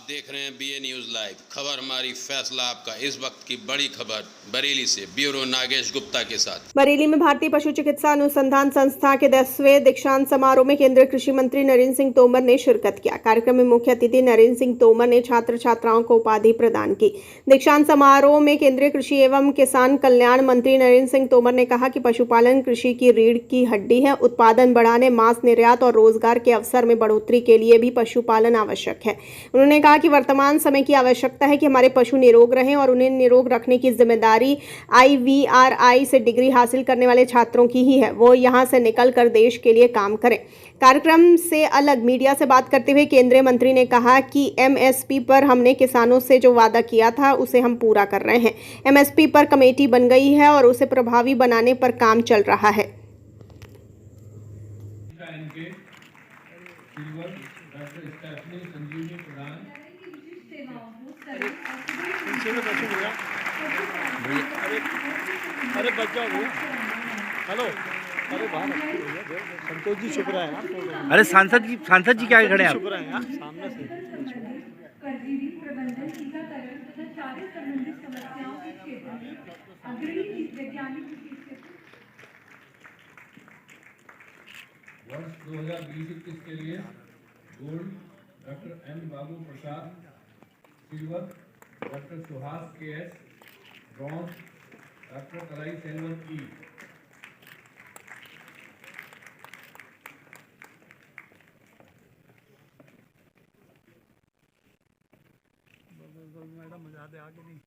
देख रहे हैं BA न्यूज़ लाइव। खबर हमारी, फैसला आपका। इस वक्त की बड़ी खबर बरेली से, ब्यूरो नागेश गुप्ता के साथ। बरेली में भारतीय पशु चिकित्सा अनुसंधान संस्था के 10वें दीक्षांत समारोह में केंद्रीय कृषि मंत्री नरेंद्र सिंह तोमर ने शिरकत किया। कार्यक्रम में मुख्य अतिथि नरेंद्र सिंह तोमर ने छात्र छात्राओं को उपाधि प्रदान की। दीक्षांत समारोह में केंद्रीय कृषि एवं किसान कल्याण मंत्री नरेंद्र सिंह तोमर ने कहा कि पशुपालन कृषि की रीढ़ की हड्डी है। उत्पादन बढ़ाने, मांस निर्यात और रोजगार के अवसर में बढ़ोतरी के लिए भी पशुपालन आवश्यक है। उन्होंने कहा कि वर्तमान समय की आवश्यकता है कि हमारे पशु निरोग रहें और उन्हें निरोग रखने की जिम्मेदारी IVRI से डिग्री हासिल करने वाले छात्रों की ही है। वो यहां से निकलकर देश के लिए काम करें। कार्यक्रम से अलग मीडिया से बात करते हुए केंद्रीय मंत्री ने कहा कि MSP पर हमने किसानों से जो वादा किया था उसे हम पूरा कर रहे हैं। MSP पर कमेटी बन गई है और उसे प्रभावी बनाने पर काम चल रहा है। अरे बच्चा हेलो, अरे बाहर संतोष जी छुप रहा है यार। अरे सांसद जी क्या खड़े हैं आप? छुप रहे हैं यार सामने से। परजीवी प्रबंधन, टीकाकरण तथा चारे संबंधी समस्याओं के क्षेत्र में अग्रणी वैज्ञानिक वर्ष 2020-21 के लिए gold doctor M Babu Prasad, silver doctor Suhas KS, bronze doctor Kalai Senvan E। Madam मजा दे आगे नहीं।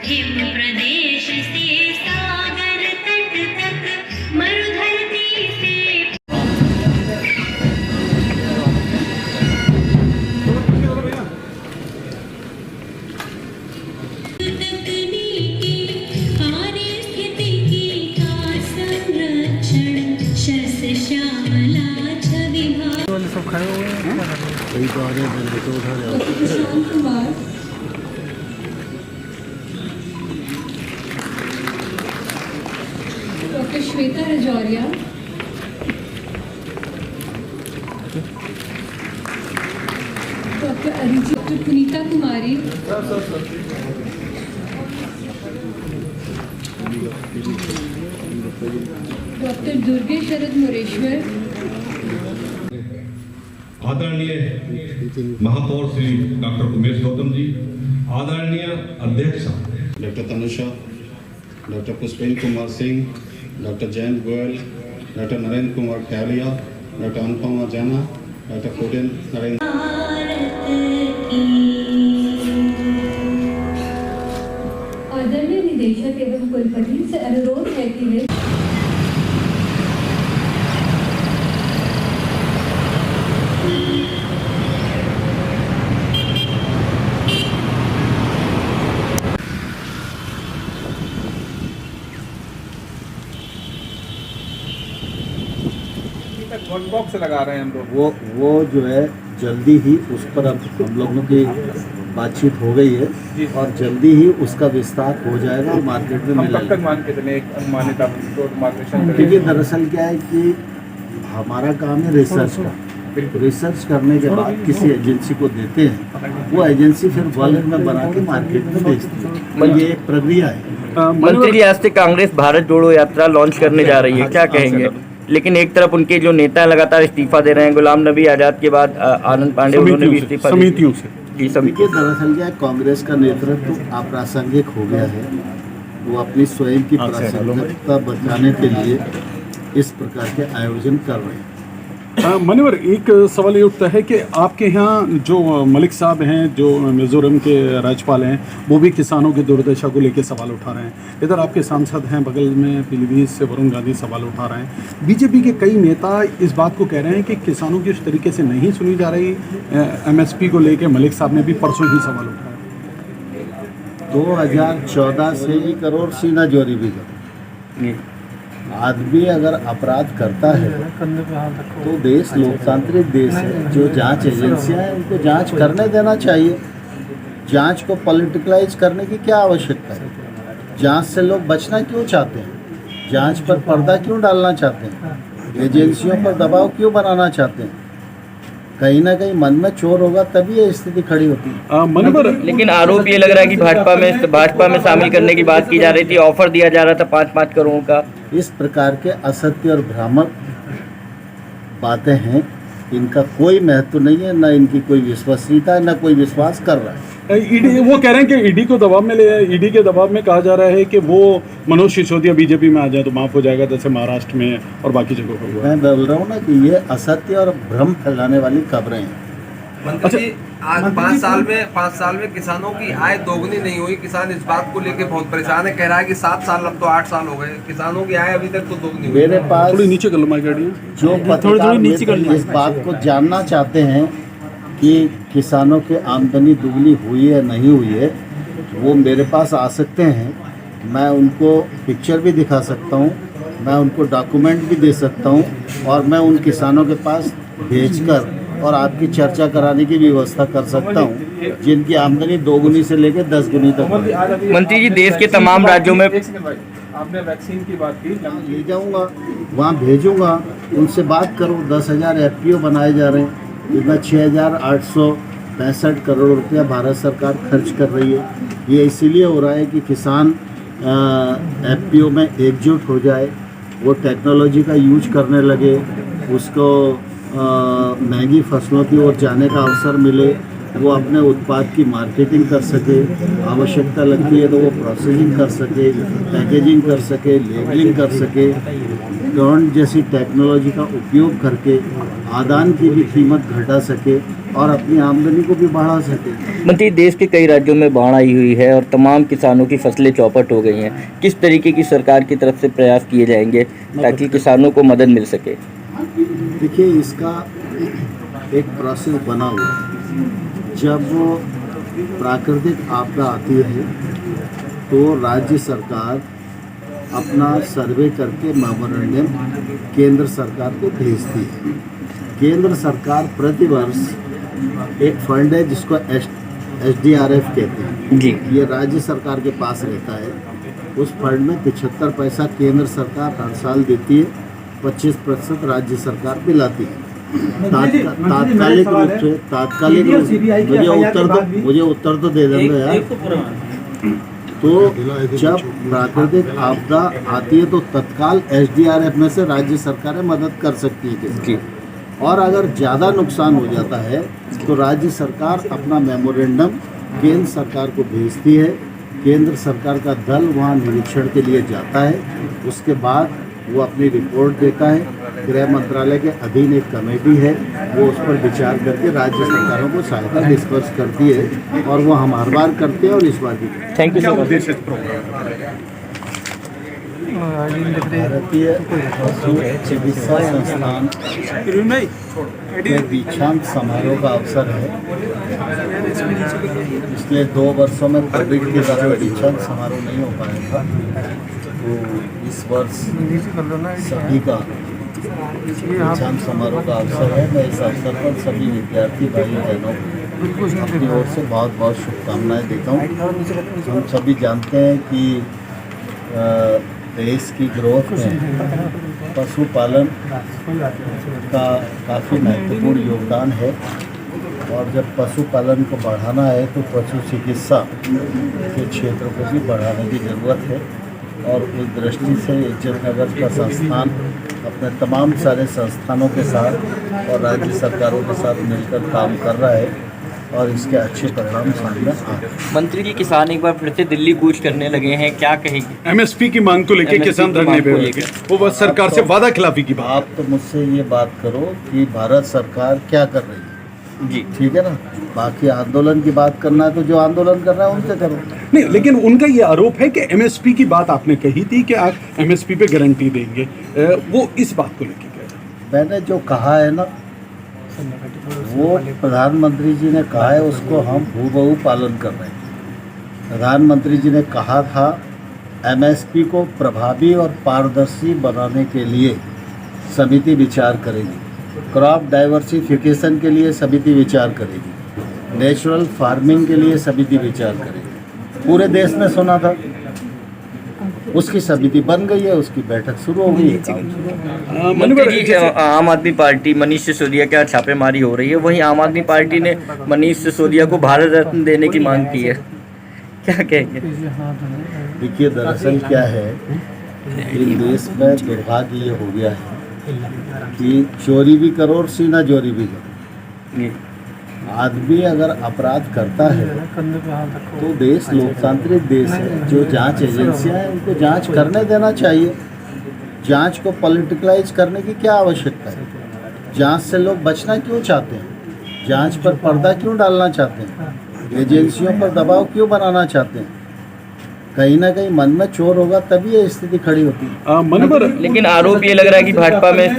हिम प्रदेश से सागर तट तक मरुधरती से श्यामला छवि सब खड़े हुए हैं। Doctor Shweta Rajauria, doctor Arijit, doctor Punita Kumari, doctor Durge Sharad Mureshwar, आदरणीय महापौर श्री डॉक्टर उमेश गौतम जी, आदरणीय अध्यक्ष doctor Tanusha, doctor Pushpendra Kumar Singh, doctor Jayant Goyal, doctor Narendra Kumar Khairia, doctor Anupama Jaina, doctor codeine Narendra. आदरणीय निदेशक एवं कुलपति से अनुरोध है कि वे बॉक्स लगा रहे हैं हम लोग। वो जो है जल्दी ही उस पर अब हम लोगों की बातचीत हो गई है और जल्दी ही उसका विस्तार हो जाएगा और मार्केट में मिलेगा। कब तक मान के चले एक अनुमानित आप मार्केशन? देखिए, दरअसल क्या है कि हमारा काम है रिसर्च का। रिसर्च करने के बाद किसी एजेंसी को देते हैं, वो एजेंसी फिर बल्क में बना के मार्केट में बेचती है। ये एक प्रक्रिया है। मंत्री जी, आज से कांग्रेस भारत जोड़ो यात्रा लॉन्च करने जा रही है, क्या कहेंगे? लेकिन एक तरफ उनके जो नेता लगातार इस्तीफा दे रहे हैं। गुलाम नबी आज़ाद के बाद आनंद पांडे, उन्होंने भी इस्तीफा समितियों से जी। समिति दरअसल क्या है, कांग्रेस का नेतृत्व अप्रासंगिक हो गया है। वो अपनी स्वयं की प्रासंगिकता बचाने के लिए इस प्रकार के आयोजन कर रहे हैं। मान्यवर, एक सवाल ये उठता है कि आपके यहाँ जो मलिक साहब हैं, जो मिजोरम के राज्यपाल हैं, वो भी किसानों की दुर्दशा को लेकर सवाल उठा रहे हैं। इधर आपके सांसद हैं बगल में पीलीभीत से वरुण गांधी सवाल उठा रहे हैं। बीजेपी के कई नेता इस बात को कह रहे हैं कि किसानों की उस तरीके से नहीं सुनी जा रही। MSP को लेकर मलिक साहब ने भी परसों ही सवाल उठाया। 2014 से ही करोड़ सीना जोरी भी करो। आदमी अगर अपराध करता है तो देश लोकतांत्रिक देश है। जो जांच एजेंसियां हैं उनको जांच करने देना चाहिए। जांच को पॉलिटिकलाइज करने की क्या आवश्यकता है? जांच से लोग बचना क्यों चाहते हैं? जांच पर पर्दा क्यों डालना चाहते हैं? एजेंसियों पर दबाव क्यों बनाना चाहते हैं? कहीं ना कहीं मन में चोर होगा तभी ये स्थिति खड़ी होती है। लेकिन आरोप ये लग रहा है कि भाजपा में शामिल करने की बात की जा रही थी, ऑफर दिया जा रहा था 5-5 करोड़ का। इस प्रकार के असत्य और भ्रामक बातें हैं, इनका कोई महत्व नहीं है, न इनकी कोई विश्वसनीयता है, न कोई विश्वास कर रहा है। ईडी वो कह रहे हैं कि ईडी को दबाव में ले, ईडी के दबाव में कहा जा रहा है कि वो मनोज सिसोदिया बीजेपी में आ जाए तो माफ हो जाएगा, जैसे महाराष्ट्र में और बाकी जगहों पर हुआ। मैं बोल रहा हूँ ना कि ये असत्य और भ्रम फैलाने वाली खबरें हैं। मंत्री जी, आज 5 साल में किसानों की आय दोगुनी नहीं हुई। किसान इस बात को लेके बहुत परेशान है, कह रहा है कि 7 साल, अब तो 8 साल हो गए, किसानों की आय अभी तक तो दोगुनी हुई। मेरे पास थोड़ी नीचे कर लो माइक गाड़ी, जो पत्रकार इस बात को जानना चाहते हैं कि किसानों की आमदनी दुगनी हुई है नहीं हुई है, वो मेरे पास आ सकते हैं। मैं उनको पिक्चर भी दिखा सकता हूँ, मैं उनको डॉक्यूमेंट भी दे सकता हूँ, और मैं उन किसानों के पास भेजकर और आपकी चर्चा कराने की व्यवस्था कर सकता हूँ जिनकी आमदनी 2 गुनी से लेकर 10 गुनी तक। मंत्री जी, देश के तमाम राज्यों में आपने वैक्सीन की बात की, ले जाऊँगा, वहाँ भेजूँगा, उनसे बात करो। 10,000 FPO बनाए जा रहे हैं, इसमें 6,865 करोड़ रुपया भारत सरकार खर्च कर रही है। ये इसीलिए हो रहा है कि किसान FPO में एकजुट हो जाए, वो टेक्नोलॉजी का यूज करने लगे, उसको महंगी फसलों की ओर जाने का अवसर मिले, वो अपने उत्पाद की मार्केटिंग कर सके, आवश्यकता लगती है तो वो प्रोसेसिंग कर सके, पैकेजिंग कर सके, लेबलिंग कर सके, ड्रोन जैसी टेक्नोलॉजी का उपयोग करके आदान की भी कीमत घटा सके और अपनी आमदनी को भी बढ़ा सके। मंत्री, देश के कई राज्यों में बाढ़ आई हुई है और तमाम किसानों की फसलें चौपट हो गई हैं। किस तरीके की सरकार की तरफ से प्रयास किए जाएंगे ताकि किसानों को मदद मिल सके? देखिए, इसका एक प्रोसेस बना हुआ है। जब प्राकृतिक आपदा आती है तो राज्य सरकार अपना सर्वे करके मेमोरेंडम केंद्र सरकार को भेजती है। केंद्र सरकार प्रतिवर्ष एक फंड है जिसको SDRF कहते हैं जी, ये राज्य सरकार के पास रहता है। उस फंड में 75 पैसा केंद्र सरकार हर साल देती है, 25% राज्य सरकार पिलाती है। तात्कालिक रूप से मुझे उत्तर तो दे देंगे यार। तो जब प्राकृतिक आपदा आती है तो तत्काल SDRF में से राज्य सरकारें मदद कर सकती है किसी, और अगर ज़्यादा नुकसान हो जाता है तो राज्य सरकार अपना मेमोरेंडम केंद्र सरकार को भेजती है। केंद्र सरकार का दल वहाँ निरीक्षण के लिए जाता है, उसके बाद वो अपनी रिपोर्ट देता है। गृह मंत्रालय के अधीन एक कमेटी है, वो उस पर विचार करके राज्य सरकारों को सहायता डिस्पर्स करती है, और वो हम हर बार करते हैं और इस बार भी। Thank you so much. भारतीय पशु चिकित्सा संस्थान के दीक्षांत समारोह का अवसर है। पिछले 2 वर्षों में कोविड के कारण दीक्षांत समारोह नहीं हो पाया था, तो इस वर्ष सभी का दीक्षांत समारोह का अवसर है। मैं इस अवसर पर सभी विद्यार्थी भाई बहनों को अपनी ओर से बहुत बहुत शुभकामनाएं देता हूँ। हम सभी जानते हैं कि देश की ग्रोथ में पशुपालन का काफ़ी महत्वपूर्ण योगदान है, और जब पशुपालन को बढ़ाना है तो पशु चिकित्सा के क्षेत्र को भी बढ़ाने की ज़रूरत है। और उस दृष्टि से इज्जतनगर का संस्थान अपने तमाम सारे संस्थानों के साथ और राज्य सरकारों के साथ मिलकर काम कर रहा है, और इसके अच्छे परिणाम सामने आ रहे हैं। मंत्री जी, किसान एक बार फिर से दिल्ली कूच करने लगे हैं, क्या कहेंगे? MSP की मांग को लेकर किसान धरने पे बैठे, वो बस सरकार से वादा खिलाफी की बात। आप तो मुझसे ये बात करो कि भारत सरकार क्या कर रही है जी, ठीक है ना। बाकी आंदोलन की बात करना है तो जो आंदोलन कर रहा है उनसे करो। नहीं, लेकिन उनका ये आरोप है कि MSP की बात आपने कही थी कि आप MSP पे गारंटी देंगे, वो इस बात को लेकर कह रहे हैं। मैंने जो कहा है ना, वो प्रधानमंत्री जी ने कहा है, उसको हम हूबहू पालन कर रहे हैं। प्रधानमंत्री जी ने कहा था MSP को प्रभावी और पारदर्शी बनाने के लिए समिति विचार करेगी, क्रॉप डाइवर्सिफिकेशन के लिए समिति विचार करेगी, नेचुरल फार्मिंग के लिए समिति विचार करेगी। पूरे देश ने सुना था, उसकी समिति बन गई है, उसकी बैठक शुरू हो गई है, काम शुरू हो गया। मंत्री जी, आम आदमी पार्टी मनीष सिसोदिया के यहाँ छापेमारी हो रही है, वहीं आम आदमी पार्टी ने मनीष सिसोदिया को भारत रत्न देने की मांग की है, क्या कहेंगे? देखिए, दरअसल क्या है, इन देश में दुर्भाग्य ये हो गया है कि चोरी भी करो और सीना चोरी भी करो। आदमी अगर अपराध करता है तो देश लोकतांत्रिक देश है, जो जांच एजेंसियां हैं उनको जांच करने देना चाहिए। जांच को पॉलिटिकलाइज करने की क्या आवश्यकता है? जांच से लोग बचना क्यों चाहते हैं? जांच पर पर्दा क्यों डालना चाहते हैं? एजेंसियों पर दबाव क्यों बनाना चाहते हैं? कहीं ना कहीं मन में चोर होगा तभी ये स्थिति खड़ी होती है। लेकिन आरोप ये लग रहा है कि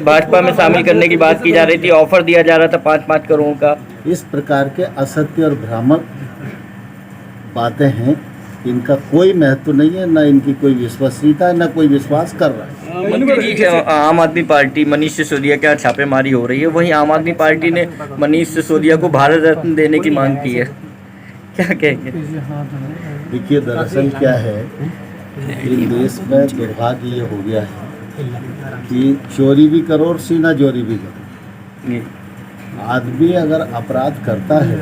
भाजपा में शामिल करने की बात की जा रही थी, ऑफर दिया जा रहा था 5-5 करोड़ का। इस प्रकार के असत्य और भ्रामक बातें हैं, इनका कोई महत्व नहीं है, न इनकी कोई विश्वसनीयता है, न कोई विश्वास कर रहा है। मंत्री जी, आम आदमी पार्टी मनीष सिसोदिया के यहाँ छापेमारी हो रही है, वहीं आम आदमी पार्टी ने मनीष सिसोदिया को भारत रत्न देने की मांग की है, क्या कहेंगे? देखिए, दरअसल क्या है, इन देश में दुर्भाग्य ये हो गया है कि चोरी भी करो और सीना चोरी भी करो। आदमी अगर अपराध करता है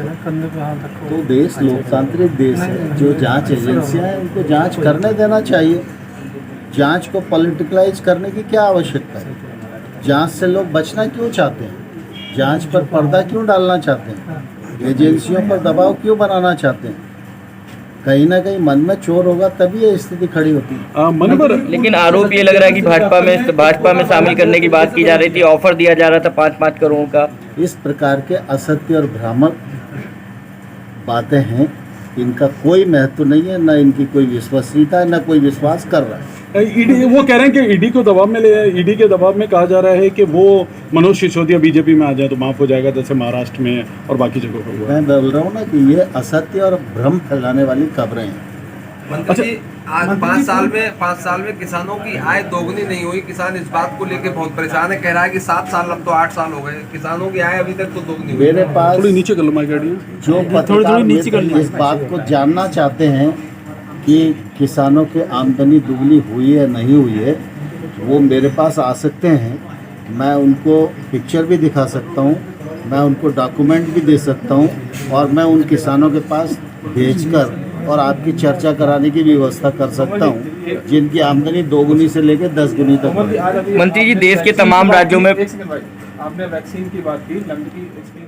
तो देश लोकतांत्रिक देश है, जो जांच एजेंसियां हैं उनको जांच करने देना चाहिए। जांच को पॉलिटिकलाइज करने की क्या आवश्यकता है? जांच से लोग बचना क्यों चाहते हैं? जांच पर पर्दा क्यों डालना चाहते हैं? एजेंसियों पर दबाव क्यों बनाना चाहते हैं? कहीं ना कहीं मन में चोर होगा तभी ये स्थिति खड़ी होती है। लेकिन आरोप ये लग रहा है कि भाजपा में शामिल करने की बात की जा रही थी, ऑफर दिया जा रहा था 5-5 करोड़ का। इस प्रकार के असत्य और भ्रामक बातें हैं, इनका कोई महत्व नहीं है, न इनकी कोई विश्वसनीयता है, न कोई विश्वास कर रहा है। ईडी वो कह रहे हैं कि ईडी को दबाव में ईडी के दबाव में कहा जा रहा है कि वो मनोज सिसोदिया बीजेपी में आ जाए तो माफ हो जाएगा, जैसे महाराष्ट्र में और बाकी जगहों पर हुआ। मैं बोल रहा हूँ ना कि ये असत्य और भ्रम फैलाने वाली खबरें हैं। मंत्री जी, आज 5 साल में किसानों की आय दोगुनी नहीं हुई। किसान इस बात को लेकर बहुत परेशान है, कह रहा है कि 7 साल, अब तो 8 साल हो गए, किसानों की आय अभी तक तो दोगुनी हुई। मेरे पास थोड़ी नीचे कर लो माइक गाड़ी, जो पत्रकार इस बात को जानना चाहते हैं कि किसानों की आमदनी दुगनी हुई है नहीं हुई है, वो मेरे पास आ सकते हैं। मैं उनको पिक्चर भी दिखा सकता हूँ, मैं उनको डॉक्यूमेंट भी दे सकता हूँ, और मैं उन किसानों के पास भेजकर और आपकी चर्चा कराने की व्यवस्था कर सकता हूँ, जिनकी आमदनी 2 गुनी से लेकर 10 गुनी तक। मंत्री जी, देश के तमाम राज्यों में आपने वैक्सीन की बात की,